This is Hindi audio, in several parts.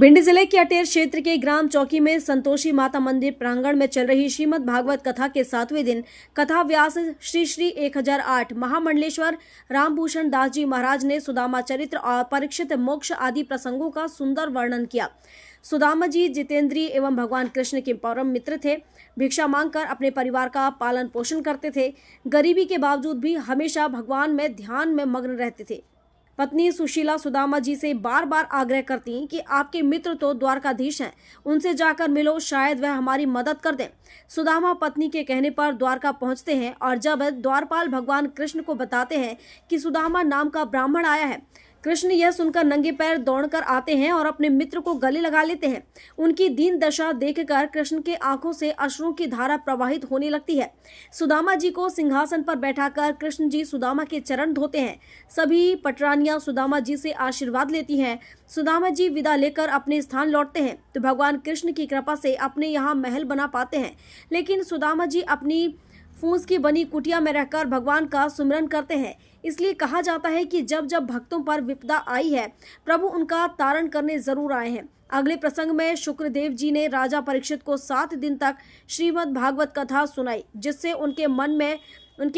भिंड जिले के अटेर क्षेत्र के ग्राम चौकी में संतोषी माता मंदिर प्रांगण में चल रही श्रीमद् भागवत कथा के 7वें दिन कथा व्यास श्री श्री 1008 महामंडलेश्वर रामभूषण दास जी महाराज ने सुदामा चरित्र और परीक्षित मोक्ष आदि प्रसंगों का सुंदर वर्णन किया। सुदामा जी जितेंद्रीय एवं भगवान कृष्ण के परम मित्र थे। भिक्षा मांगकर अपने परिवार का पालन पोषण करते थे। गरीबी के बावजूद भी हमेशा भगवान में ध्यान में मग्न रहते थे। पत्नी सुशीला सुदामा जी से बार बार आग्रह करती कि आपके मित्र तो द्वारकाधीश हैं, उनसे जाकर मिलो, शायद वह हमारी मदद कर दें। सुदामा पत्नी के कहने पर द्वारका पहुंचते हैं और जब द्वारपाल भगवान कृष्ण को बताते हैं कि सुदामा नाम का ब्राह्मण आया है, कृष्ण यह सुनकर नंगे पैर दौड़कर आते हैं और अपने मित्र को गले लगा लेते हैं। उनकी दीन दशा देखकर कृष्ण के आंखों से अश्रुओं की धारा प्रवाहित होने लगती है। सुदामा जी को सिंहासन पर बैठाकर कृष्ण जी सुदामा के चरण धोते हैं। सभी पटरानियां सुदामा जी से आशीर्वाद लेती हैं। सुदामा जी विदा लेकर अपने स्थान लौटते हैं तो भगवान कृष्ण की कृपा से अपने यहाँ महल बना पाते हैं। लेकिन सुदामा जी अपनी फूस की बनी कुटिया में रहकर भगवान का सुमिरन करते हैं। इसलिए कहा जाता है कि जब जब भक्तों पर विपदा आई है, प्रभु उनका तारण करने जरूर आए हैं। अगले प्रसंग में शुक्रदेव जी ने राजा परीक्षित को 7 दिन तक श्रीमद् भागवत कथा सुनाई, जिससे उनके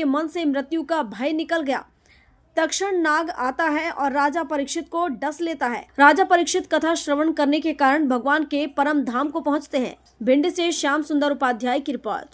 मन से मृत्यु का भय निकल गया। तक्षण नाग आता है और राजा परीक्षित को डस लेता है। राजा परीक्षित कथा श्रवण करने के कारण भगवान के परम धाम को पहुंचते हैं। भिंड से श्याम सुंदर उपाध्याय की रिपोर्ट।